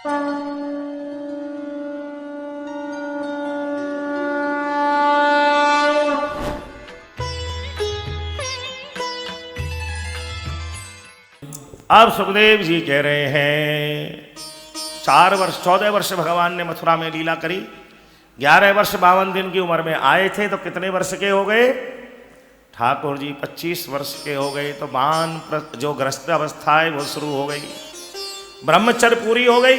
अब सुखदेव जी कह रहे हैं 14 वर्ष भगवान ने मथुरा में लीला करी। 11 वर्ष 52 दिन की उम्र में आए थे तो कितने वर्ष के हो गए? ठाकुर जी 25 वर्ष के हो गए तो बान जो ग्रस्त अवस्था है वो शुरू हो गई, ब्रह्मचर्य पूरी हो गई।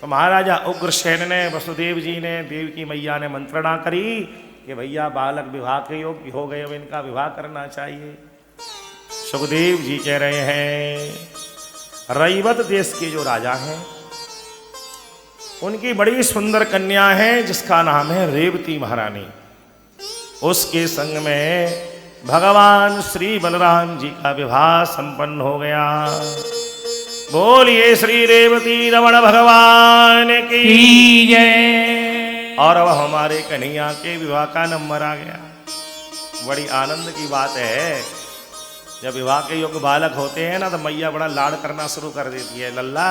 तो महाराजा उग्रसेन ने, वसुदेव जी ने, देवकी मैया ने मंत्रणा करी कि भैया बालक विवाह के योग्य हो गए, अब इनका विवाह करना चाहिए। सुखदेव जी कह रहे हैं रईवत देश के जो राजा हैं उनकी बड़ी सुंदर कन्या है जिसका नाम है रेवती महारानी। उसके संग में भगवान श्री बलराम जी का विवाह संपन्न हो गया। बोलिए श्री रेवती रमण भगवान की जय। और अब हमारे कन्हैया के विवाह का नंबर आ गया। बड़ी आनंद की बात है, जब विवाह के योग्य बालक होते हैं ना तो मैया बड़ा लाड़ करना शुरू कर देती है। लल्ला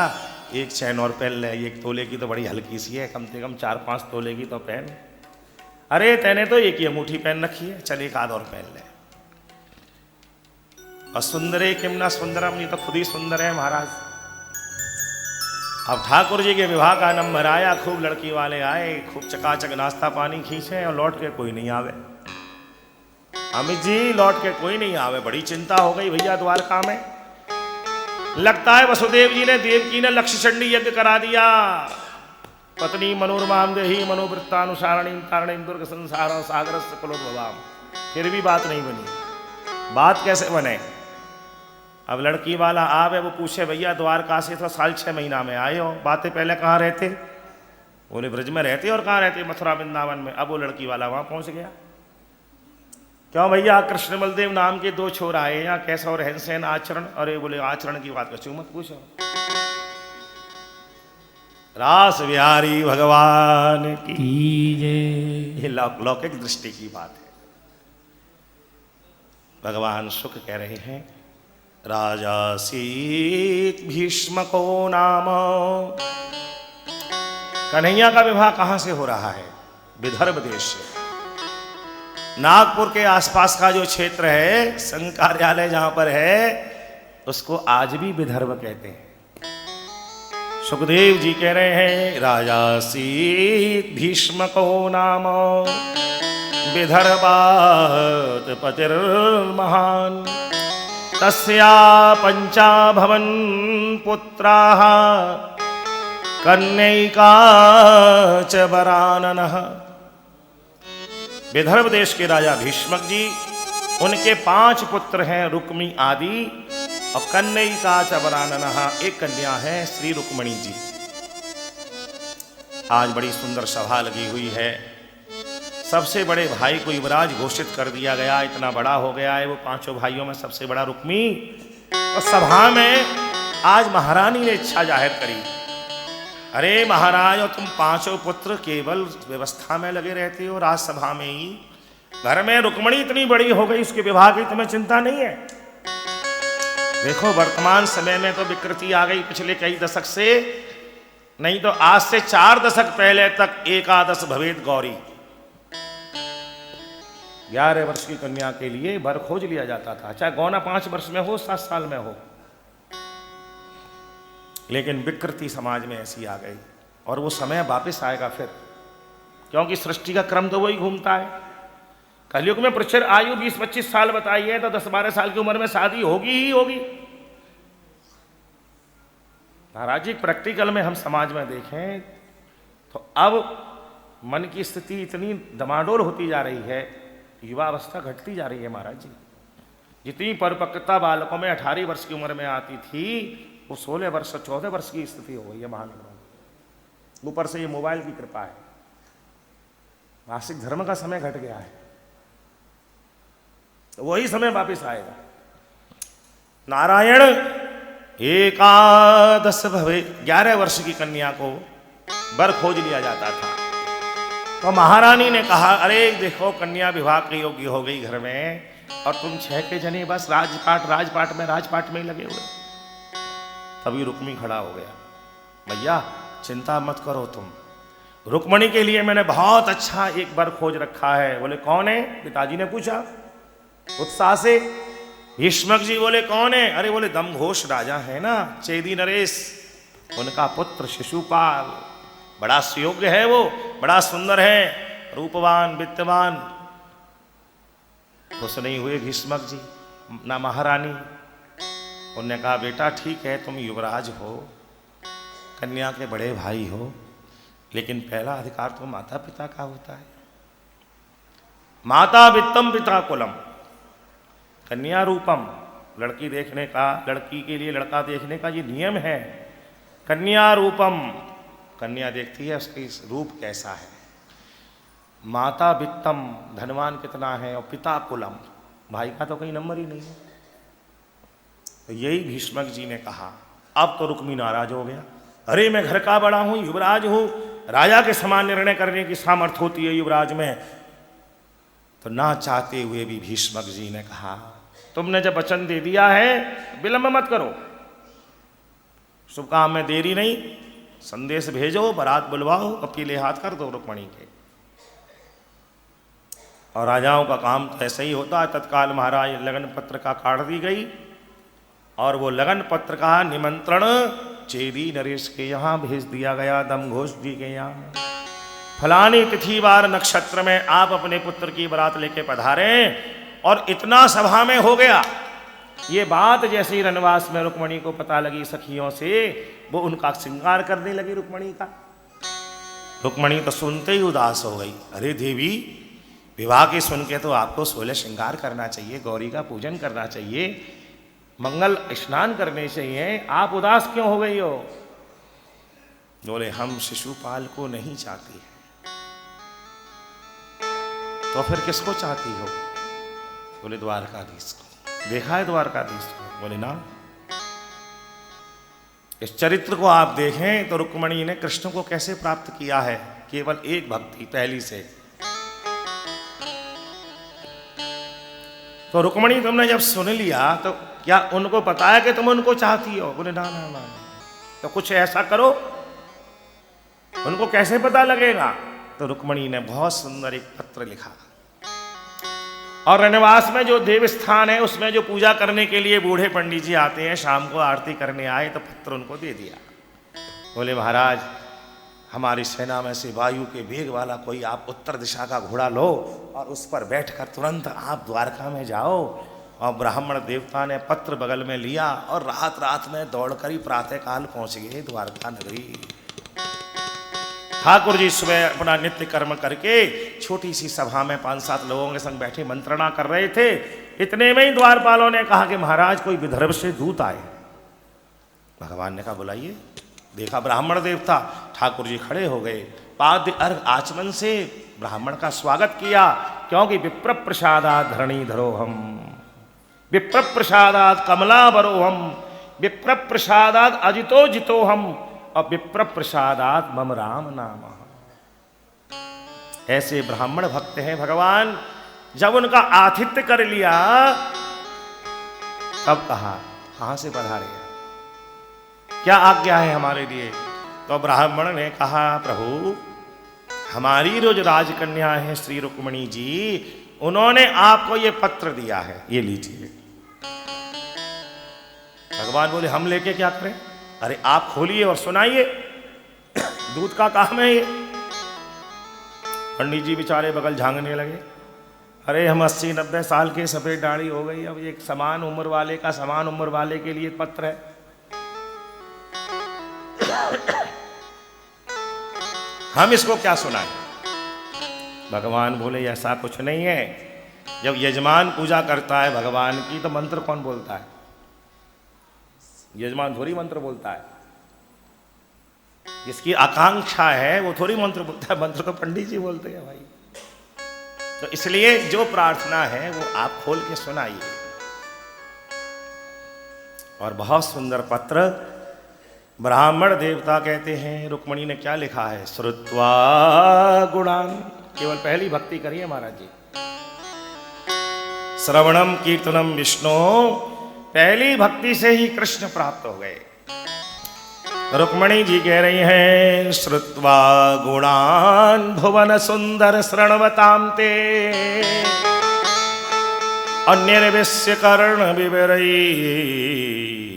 एक चैन और पहन ले, 1 तोले की तो बड़ी हल्की सी है, कम से कम 4-5 तोले की तो पहन। अरे तेने तो एक ही अंगूठी पहन रखी है, चल एक आध और पहन ले। और सुंदरे किम ना सुंदरम, ये तो खुद ही सुंदर है महाराज। अब ठाकुर जी के विवाह का नंबर आया, खूब लड़की वाले आए, खूब चकाचक नाश्ता पानी खींचे और लौट के कोई नहीं आवे। अमित जी लौट के कोई नहीं आवे, बड़ी चिंता हो गई भैया द्वारका में। लगता है वसुदेव जी ने, देवकी ने लक्ष्यचंडी यज्ञ करा दिया। पत्नी मनोरमाम देही मनोवृत्तानुसारणीम तारणीम दुर्ग संसार सागर से कुलोद्भवाम। फिर भी बात नहीं बनी। बात कैसे बने? अब लड़की वाला आवे, वो पूछे भैया द्वारका से तो 6.5 महीना में आए हो, बातें पहले कहाँ रहते? बोले ब्रज में रहते। और कहाँ रहते? मथुरा वृंदावन में। अब वो लड़की वाला वहां पहुंच गया। क्यों भैया? कृष्ण बलदेव नाम के 2 छोर आए यहाँ, कैसा और हंसैन आचरण। अरे बोले आचरण की बात कछु मत पूछो, रास बिहारी भगवान की जय। ये लौकिक दृष्टि की बात है। भगवान शुक कह रहे हैं राजा सीत भीष्म को नाम। कन्हैया का विवाह कहां से हो रहा है? विदर्भ देश से। नागपुर के आसपास का जो क्षेत्र है, संघ कार्यालय जहां पर है, उसको आज भी विदर्भ कहते हैं। सुखदेव जी कह रहे हैं राजा सीत भीष्म को नाम, विदर्भात पतिर्महान, तस्या 5 भवन पुत्राः, कन्यैका च वराननः। विदर्भ देश के राजा भीष्मक जी, उनके 5 पुत्र हैं रुक्मी आदि, और कन्यैका च वराननः, एक कन्या है श्री रुक्मणी जी। आज बड़ी सुंदर सभा लगी हुई है। सबसे बड़े भाई को युवराज घोषित कर दिया गया, इतना बड़ा हो गया है वो। 5 भाइयों में सबसे बड़ा रुक्मी। और सभा में आज महारानी ने इच्छा जाहिर करी, अरे महाराज और तुम 5 पुत्र केवल व्यवस्था में लगे रहते हो, राजसभा में ही। घर में रुक्मणी इतनी बड़ी हो गई, उसके विवाह की तुम्हें चिंता नहीं है? देखो वर्तमान समय में तो विकृति आ गई, पिछले कई दशक से, नहीं तो आज से 4 दशक पहले तक एकादश भवेद गौरी। 11 वर्ष की कन्या के लिए वर खोज लिया जाता था, चाहे गौना 5 वर्ष में हो, 7 साल में हो। लेकिन विकृति समाज में ऐसी आ गई, और वो समय वापस आएगा फिर, क्योंकि सृष्टि का क्रम तो वही घूमता है। कलयुग में प्रचुर आयु 20-25 साल बताई है, तो 10-12 साल की उम्र में शादी होगी ही होगी। महाराज जी प्रैक्टिकल में हम समाज में देखें तो अब मन की स्थिति इतनी डमाडोल होती जा रही है, युवावस्था घटती जा रही है महाराज जी। जितनी परिपक्वता बालकों में 18 वर्ष की उम्र में आती थी, वो 16 वर्ष 14 वर्ष की स्थिति हो गई है महानगरों में। ऊपर से ये मोबाइल की कृपा है, मासिक धर्म का समय घट गया है, तो वही समय वापिस आएगा। नारायण एकादश भवे, 11 वर्ष की कन्या को वर खोज लिया जाता था। तो महारानी ने कहा, अरे देखो कन्या विवाह के योग्य हो गई घर में, और तुम 6 के जने बस राजपाट में ही लगे हुए। तभी रुक्मी खड़ा हो गया। भैया चिंता मत करो तुम, रुक्मणी के लिए मैंने बहुत अच्छा एक वर खोज रखा है। बोले कौन है? पिताजी ने पूछा उत्साह से। भीष्मक जी बोले कौन है? अरे बोले दमघोष राजा है ना, चेदी नरेश, उनका पुत्र शिशुपाल, बड़ा सुयोग्य है वो, बड़ा सुंदर है, रूपवान वित्तवान। खुश नहीं हुए भीष्मक जी ना महारानी। उन्होंने कहा बेटा ठीक है, तुम युवराज हो, कन्या के बड़े भाई हो, लेकिन पहला अधिकार तो माता पिता का होता है। माता वित्तम पिता कुलम, कन्या रूपम, लड़की देखने का, लड़की के लिए लड़का देखने का ये नियम है। कन्या रूपम, कन्या देखती है उसकी रूप कैसा है। माता वित्तम, धनवान कितना है, और पिता कुलम, भाई का तो कोई नंबर ही नहीं है। तो यही भीष्मक जी ने कहा। अब तो रुक्मी नाराज हो गया। अरे मैं घर का बड़ा हूं, युवराज हूं, राजा के समान निर्णय करने की सामर्थ्य होती है युवराज में। तो ना चाहते हुए भी भीष्मक जी ने कहा तुमने जब वचन दे दिया है विलंब मत करो, शुभ काम में देरी नहीं, संदेश भेजो, बारात बुलवाओ, कपीले हाथ कर दो रुक्मणी के। और राजाओं का काम तो ऐसे ही होता है। तत्काल महाराज लगन पत्र का काट दी गई, और वो लगन पत्र का निमंत्रण चेदी नरेश के यहाँ भेज दिया गया, दमघोष जी के यहाँ। फलानी तिथि वार नक्षत्र में आप अपने पुत्र की बारात लेके पधारे। और इतना सभा में हो गया। ये बात जैसे ही रनवास में रुक्मणी को पता लगी सखियों से, वो उनका श्रृंगार करने लगी रुक्मणी का। रुक्मणी तो सुनते ही उदास हो गई। अरे देवी, विवाह के सुन के तो आपको 16 श्रृंगार करना चाहिए, गौरी का पूजन करना चाहिए, मंगल स्नान करने चाहिए, आप उदास क्यों हो गई हो? बोले हम शिशुपाल को नहीं चाहती है। तो फिर किसको चाहती हो? बोले द्वारकाधीश को। देखा है द्वारकाधीश को? बोले ना। इस चरित्र को आप देखें तो रुक्मणी ने कृष्ण को कैसे प्राप्त किया है, केवल एक भक्ति पहली से। तो रुक्मणी तुमने जब सुन लिया तो क्या उनको पता है कि तुम उनको चाहती हो? बोले ना ना ना। तो कुछ ऐसा करो, उनको कैसे पता लगेगा? तो रुक्मणी ने बहुत सुंदर एक पत्र लिखा, और रनवास में जो देव स्थान है उसमें जो पूजा करने के लिए बूढ़े पंडित जी आते हैं, शाम को आरती करने आए, तो पत्र उनको दे दिया। बोले महाराज, हमारी सेना में से वायु के वेग वाला कोई आप उत्तर दिशा का घोड़ा लो, और उस पर बैठकर तुरंत आप द्वारका में जाओ। और ब्राह्मण देवता ने पत्र बगल में लिया, और रात रात में दौड़कर ही प्रातःकाल पहुंच गए द्वारका नगरी। ठाकुर जी सुबह अपना नित्य कर्म करके छोटी सी सभा में 5-7 लोगों के संग बैठे मंत्रणा कर रहे थे। इतने में ही द्वारपालों ने कहा कि महाराज कोई विदर्भ से दूत आए। भगवान ने कहा बुलाइए। देखा ब्राह्मण देवता, ठाकुर जी खड़े हो गए, पाद्य अर्घ आचमन से ब्राह्मण का स्वागत किया, क्योंकि विप्र प्रसादात धरणी धरोहम, विप्र प्रसादात कमला बरोहम, विप्र प्रसादात अजितो जितोहम, और विप्र प्रसादात मम राम नाम। ऐसे ब्राह्मण भक्त हैं भगवान। जब उनका आतिथ्य कर लिया तब कहा कहां से पधारे, क्या आज्ञा है हमारे लिए? तो ब्राह्मण ने कहा प्रभु, हमारी जो राजकन्या है श्री रुक्मणी जी, उन्होंने आपको ये पत्र दिया है, ये लीजिए। भगवान बोले हम लेके क्या करें? अरे आप खोलिए और सुनाइए, दूध का काम है ये। पंडित जी बेचारे बगल झांकने लगे। अरे हम 80-90 साल के, सफेद दाढ़ी हो गई, अब एक समान उम्र वाले का समान उम्र वाले के लिए पत्र है। हम इसको क्या सुनाएं? भगवान बोले ऐसा कुछ नहीं है। जब यजमान पूजा करता है भगवान की, तो मंत्र कौन बोलता है? यजमान थोड़ी मंत्र बोलता है। जिसकी आकांक्षा है वो थोड़ी मंत्र बोलता है, मंत्र तो पंडित जी बोलते हैं भाई। तो इसलिए जो प्रार्थना है वो आप खोल के सुनाइए। और बहुत सुंदर पत्र ब्राह्मण देवता कहते हैं। रुक्मणी ने क्या लिखा है? श्रुत्वा गुणान, केवल पहली भक्ति करिए महाराज जी। श्रवणम कीर्तनम विष्णु, पहली भक्ति से ही कृष्ण प्राप्त हो गए। रुक्मणी जी कह रही हैं श्रुत्वा गुणान भुवन सुंदर शृण्वतां ते अन्यर्विश्य कर्ण विवरई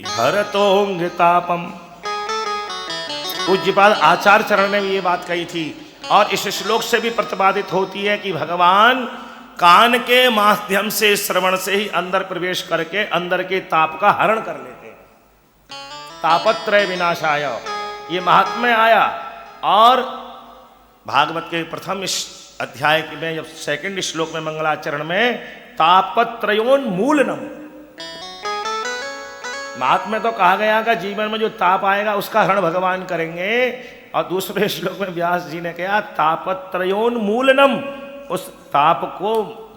हरतोंगतापम। पूज्यपाद आचार्य चरण ने भी ये बात कही थी और इस श्लोक से भी प्रतिपादित होती है कि भगवान कान के माध्यम से श्रवण से ही अंदर प्रवेश करके अंदर के ताप का हरण कर लेते हैं। तापत्रय विनाशाय ये महात्म्य आया। और भागवत के प्रथम इस अध्याय में जब सेकंड श्लोक में मंगलाचरण में तापत्रयोन्मूलनम, महात्म्य तो कहा गया कि जीवन में जो ताप आएगा उसका हरण भगवान करेंगे। और दूसरे श्लोक में व्यास जी ने कहा तापत्रयोन्मूलनम, उस ताप को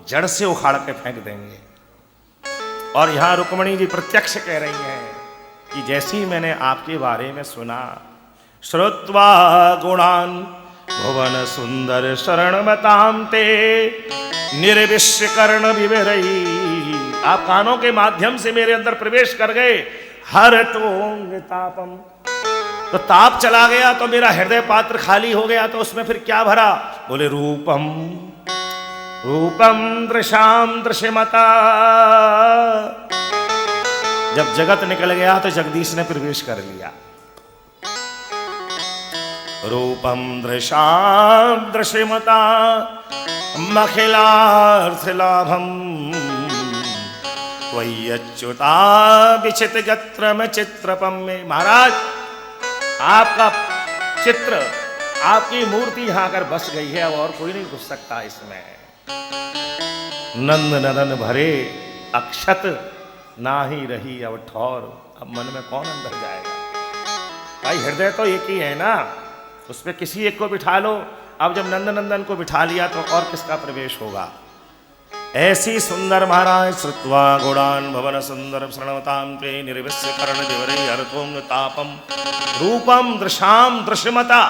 जड़ से उखाड़ के फेंक देंगे। और यहां रुक्मणी जी प्रत्यक्ष कह रही हैं कि जैसे ही मैंने आपके बारे में सुना, श्रुत्वा गुणान भुवन सुंदर शरणमतां ते निर्विश्य कर्ण विवरई, आप कानों के माध्यम से मेरे अंदर प्रवेश कर गए। हरतोंग तापम, तो ताप चला गया तो मेरा हृदय पात्र खाली हो गया, तो उसमें फिर क्या भरा? बोले रूपम रूपम दृशाम दृश्यमता। जब जगत निकल गया तो जगदीश ने प्रवेश कर लिया। रूपम दृशाम दृश्यमता मखिलार्थ लाभम त्वय्यच्युता विचित गत्रम चित्रपम में। महाराज आपका चित्र, आपकी मूर्ति यहां आकर बस गई है, और कोई नहीं घुस सकता इसमें। नंद नदन भरे अक्षत ना ही रही अब ठौर, अब मन में कौन अंदर जाएगा? भाई हृदय तो एक ही है ना, उसमें किसी एक को बिठा लो। अब जब नंद नंदन को बिठा लिया तो और किसका प्रवेश होगा? ऐसी सुंदर महाराज श्रुत्वा गुणान भवन सुंदर शरणवतां ते निर्विश्य कर्ण विवरई हरतोंग तापम रूपम दृशाम दृश्यमता।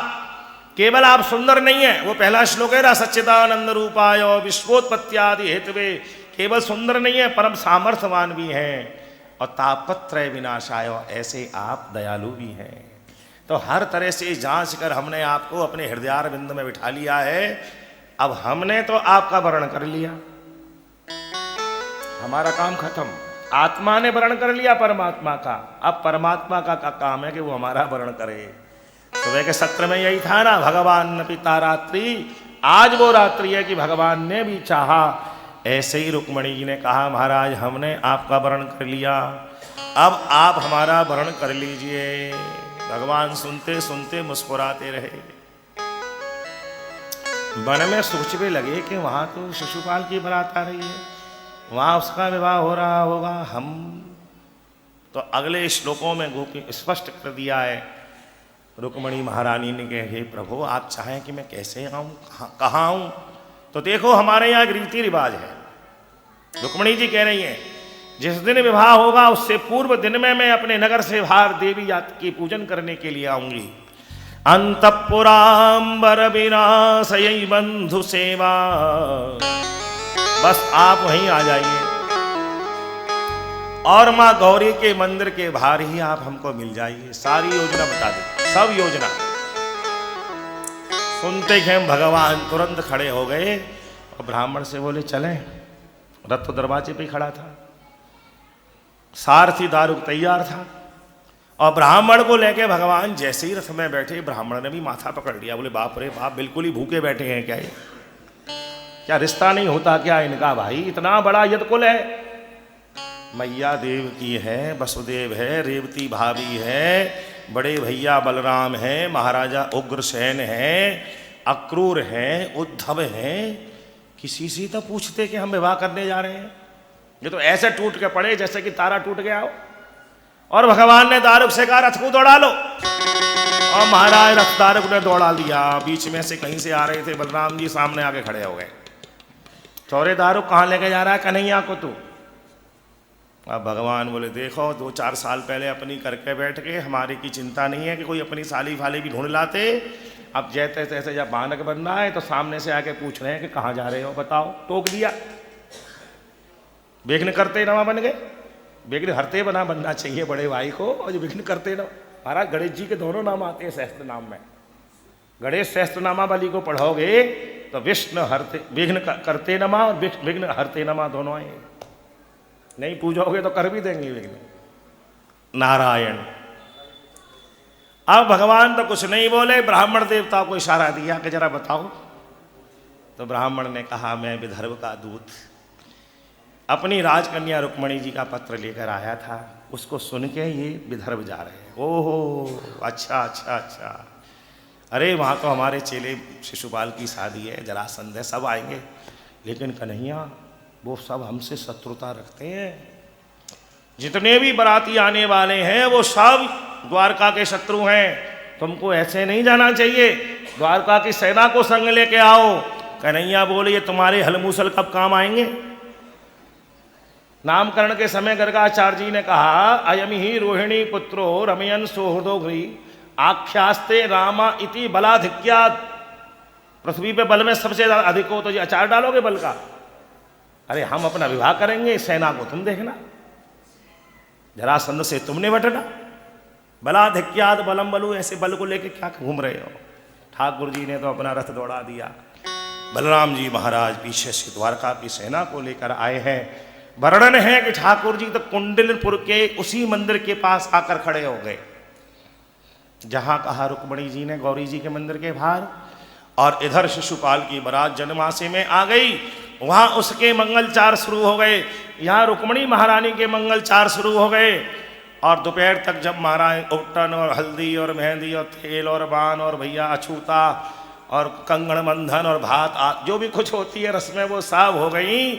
केवल आप सुंदर नहीं है, वो पहला श्लोक है ना, सच्चिदानंद रूपाय विश्वोत्पत्त्यादि हेतवे। केवल सुंदर नहीं है, परम सामर्थ्यवान भी हैं। और तापत्रय विनाशाय, ऐसे आप दयालु भी हैं। तो हर तरह से जांच कर हमने आपको अपने हृदयारविंद में बिठा लिया है। अब हमने तो आपका वर्ण कर लिया, हमारा काम खत्म। आत्मा ने वर्ण कर लिया परमात्मा का, अब परमात्मा का काम है कि वो हमारा वर्ण करे। सुबह के सत्र में यही था ना, भगवान पिता रात्रि। आज वो रात्रि है कि भगवान ने भी चाहा। ऐसे ही रुक्मणी जी ने कहा महाराज हमने आपका वर्ण कर लिया, अब आप हमारा वर्ण कर लीजिए। भगवान सुनते सुनते मुस्कुराते रहे। मन में सोचने लगे कि वहां तो शिशुपाल की बारात आ रही है, वहां उसका विवाह हो रहा होगा। हम तो अगले श्लोकों में गोपी स्पष्ट कर दिया है। रुक्मणी महारानी ने कहा हे प्रभु आप चाहें कि मैं कैसे आऊं, कहाँ आऊं? तो देखो हमारे यहाँ एक रीति रिवाज है। रुक्मणी जी कह रही हैं जिस दिन विवाह होगा उससे पूर्व दिन में मैं अपने नगर से बाहर देवी की पूजन करने के लिए आऊंगी। अंतपुरांबर विनाशय बंधु सेवा, बस आप वहीं आ जाइए और माँ गौरी के मंदिर के बाहर ही आप हमको मिल जाइए। सारी योजना बता दें, सब योजना। सुनते ही हम भगवान तुरंत खड़े हो गए और ब्राह्मण से बोले चलें। रथ तो दरवाजे पे खड़ा था, सारथी दारुक तैयार था और ब्राह्मण को लेके भगवान जैसे ही रथ में बैठे ब्राह्मण ने भी माथा पकड़ लिया। बोले बाप रे बाप, बिल्कुल ही भूखे बैठे हैं क्या ये? क्या रिश्ता नहीं होता क्या इनका? भाई इतना बड़ा यदकुल है, मैया देव की है, वसुदेव है, रेवती भाभी है, बड़े भैया बलराम हैं, महाराजा उग्रसेन हैं, अक्रूर हैं, उद्धव हैं। किसी से तो पूछते कि हम विवाह करने जा रहे हैं। ये तो ऐसे टूट के पड़े जैसे कि तारा टूट गया हो। और भगवान ने दारुक से कहा रथ को दौड़ा लो, और महाराज रथ दारुक ने दौड़ा लिया। बीच में से कहीं से आ रहे थे बलराम जी, सामने आके खड़े हो गए। चौरे दारुक कहाँ लेके जा रहा है कन्हैया को तू? अब भगवान बोले देखो 2-4 साल पहले अपनी करके बैठ के, हमारे की चिंता नहीं है कि कोई अपनी साली फाली भी ढूंढ लाते। अब जैसे तैसे जब बानक बन रहा है तो सामने से आके पूछ रहे हैं कि कहाँ जा रहे हो बताओ। टोक दिया, विघ्न करते ना बन गए। विघ्न हरते बना बनना चाहिए बड़े भाई को, और जो विघ्न करते ना। महाराज गणेश जी के दोनों नाम आते हैं सहस्त्र नाम में। गणेश सहस्त्रनामा वाली को पढ़ोगे तो विष्णु हरते विघ्न करते नमा और विघ्न हरते नमा दोनों आए। नहीं पूजोगे तो कर भी देंगे विघ्न। नारायण। अब भगवान तो कुछ नहीं बोले, ब्राह्मण देवता को इशारा दिया कि जरा बताओ। तो ब्राह्मण ने कहा मैं विदर्भ का दूत अपनी राजकन्या रुक्मणी जी का पत्र लेकर आया था, उसको सुन के ये विदर्भ जा रहे हैं। ओहो अच्छा अच्छा अच्छा, अरे वहाँ तो हमारे चेले शिशुपाल की शादी है, जरासंध है, सब आएंगे, लेकिन कन्हैया वो सब हमसे शत्रुता रखते हैं। जितने भी बाराती आने वाले हैं वो सब द्वारका के शत्रु हैं, तुमको ऐसे नहीं जाना चाहिए, द्वारका की सेना को संग लेके आओ। कन्हैया बोले ये तुम्हारे हलमूसल कब काम आएंगे। नामकरण के समय गर्गाचार्य जी ने कहा अयम ही रोहिणी पुत्रो रमयन सोहृदोघ्री आख्यास्ते रामा इति बलाधिक्यात्। पृथ्वी पे बल में सबसे ज्यादा अधिक हो तो ये अचार डालोगे बल का। अरे हम अपना विवाह करेंगे, सेना को तुम देखना, जरासंध से तुमने बटना। बलाधिक्यात् बलम बलू, ऐसे बल को लेके क्या घूम रहे हो। ठाकुर जी ने तो अपना रथ दौड़ा दिया। बलराम जी महाराज पीछे से द्वारका की सेना को लेकर आए हैं। वर्णन है कि ठाकुर जी तो कुंडलपुर के उसी मंदिर के पास आकर खड़े हो गए जहां कहा रुक्मणी जी ने गौरी जी के मंदिर के बाहर, और इधर शिशुपाल की बारात जनमासे में आ गई। वहां उसके मंगलचार शुरू हो गए, यहाँ रुक्मणी महारानी के मंगलचार शुरू हो गए। और दोपहर तक जब महाराज उपटन और हल्दी और मेहंदी और तेल और बान और भैया अछूता और कंगण बंधन और भात जो भी कुछ होती है रस्में वो सब हो गई।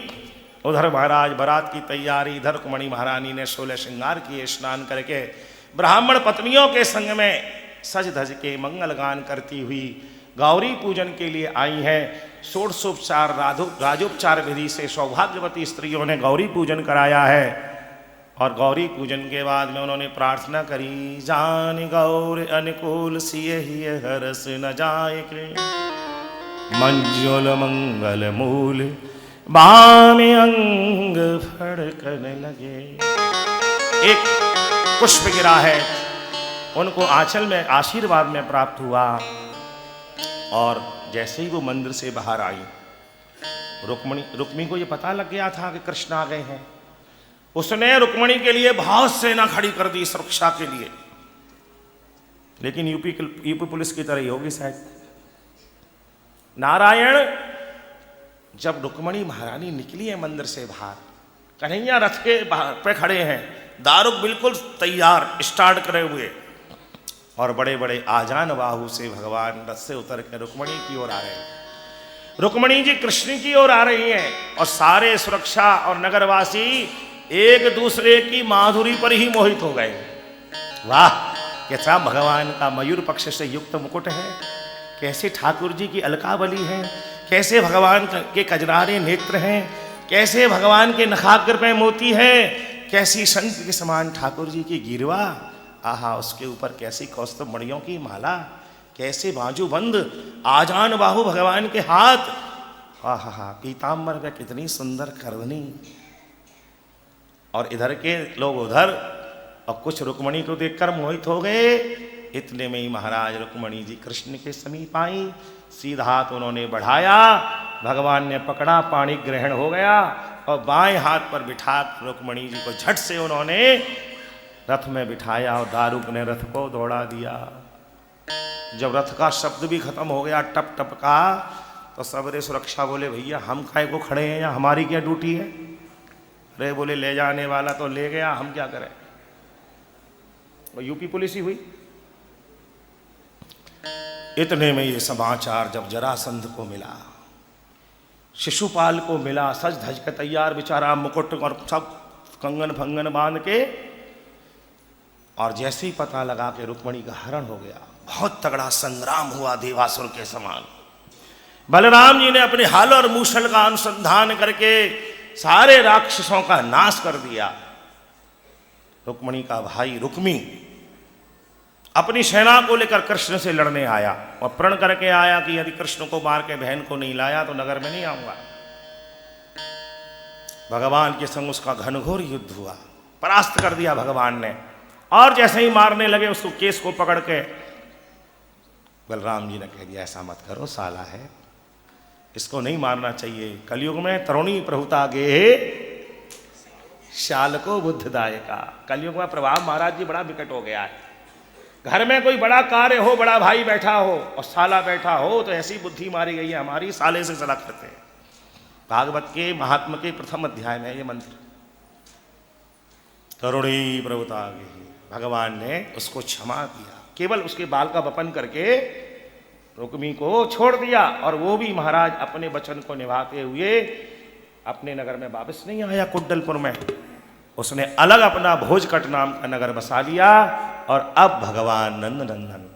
उधर महाराज बारात की तैयारी, इधर रुक्मणी महारानी ने 16 श्रृंगार किए, स्नान करके ब्राह्मण पत्नियों के संग में सज धज के मंगल गान करती हुई गौरी पूजन के लिए आई हैं। षोडशोपचार राजोपचार विधि से सौभाग्यवती स्त्रियों ने गौरी पूजन कराया है। और गौरी पूजन के बाद में उन्होंने प्रार्थना करी जान गौर अनुकूल सिय ही हरस न जाए के मंजुल मंगल मूल बामे अंग फड़कन लगे। एक पुष्प गिरा है, उनको आंचल में आशीर्वाद में प्राप्त हुआ। और जैसे ही वो मंदिर से बाहर आई, रुक्मिणी को ये पता लग गया था कि कृष्ण आ गए हैं। उसने रुक्मिणी के लिए बहुत सेना खड़ी कर दी सुरक्षा के लिए, लेकिन यूपी पुलिस की तरह ही होगी शायद। नारायण। जब रुक्मिणी महारानी निकली है मंदिर से बाहर, कन्हैया रथ के पे खड़े हैं, दारुक बिल्कुल तैयार स्टार्ट करे हुए, और बड़े बड़े आजान बाहु से भगवान रथ से उतर के रुक्मिणी की ओर आ रहे हैं। रुक्मिणी जी कृष्ण की ओर आ रही हैं, और सारे सुरक्षा और नगरवासी एक दूसरे की माधुरी पर ही मोहित हो गए। वाह, कैसा भगवान का मयूर पक्ष से युक्त मुकुट है, कैसे ठाकुर जी की अलकावली है, कैसे भगवान के कजरारे नेत्र हैं, कैसे भगवान के नखाग्र पे मोती है, कैसी शंख के समान ठाकुर जी की गिरवा, आहा उसके ऊपर कैसी कौस्तुभ मणियों की माला, कैसे बाजूबंद आजान बाहु भगवान के हाथ, आहा पीताम्बर पे कितनी सुंदर करधनी। और इधर के लोग उधर, और कुछ रुक्मिणी को देखकर मोहित हो गए। इतने में ही महाराज रुक्मिणी जी कृष्ण के समीप आई, सीधा हाथ उन्होंने बढ़ाया, भगवान ने पकड़ा, पाणी ग्रहण हो गया, और बाएं हाथ पर बिठा रुक्मिणी जी को झट से उन्होंने रथ में बिठाया, और दारुक ने रथ को दौड़ा दिया। जब रथ का शब्द भी खत्म हो गया टप टप का, तो सबरे सुरक्षा बोले भैया हम काहे को खड़े हैं, या हमारी क्या ड्यूटी है। अरे बोले ले जाने वाला तो ले गया, हम क्या करें। वो यूपी पुलिस ही हुई। इतने में ये समाचार जब जरासंध को मिला, शिशुपाल को मिला, सज धज के तैयार बेचारा, मुकुट और सब कंगन फंगन बांध के, और जैसे ही पता लगा कि रुक्मिणी का हरण हो गया, बहुत तगड़ा संग्राम हुआ देवासुर के समान। बलराम जी ने अपने हल और मूसल का अनुसंधान करके सारे राक्षसों का नाश कर दिया। रुक्मिणी का भाई रुक्मी अपनी सेना को लेकर कृष्ण से लड़ने आया, और प्रण करके आया कि यदि कृष्ण को मार के बहन को नहीं लाया तो नगर में नहीं आऊंगा। भगवान के संग उसका घनघोर युद्ध हुआ, परास्त कर दिया भगवान ने। और जैसे ही मारने लगे उसको केस को पकड़ के बलराम जी ने कह दिया ऐसा मत करो, साला है, इसको नहीं मारना चाहिए। कलयुग में तरुणी प्रभुता गे शाल को बुद्धदायका। कलयुग में प्रभाव महाराज जी बड़ा विकट हो गया है। घर में कोई बड़ा कार्य हो, बड़ा भाई बैठा हो और साला बैठा हो तो ऐसी बुद्धि मारी गई है हमारी, साले से चला करते हैं। भागवत के महात्म के प्रथम अध्याय में ये मंत्र, तरुणी प्रभुता गे। भगवान ने उसको क्षमा किया, केवल उसके बाल का वपन करके रुक्मी को छोड़ दिया। और वो भी महाराज अपने वचन को निभाते हुए अपने नगर में वापस नहीं आया कुड्डलपुर में, उसने अलग अपना भोजकट नाम का नगर बसा लिया। और अब भगवान नंद नंदन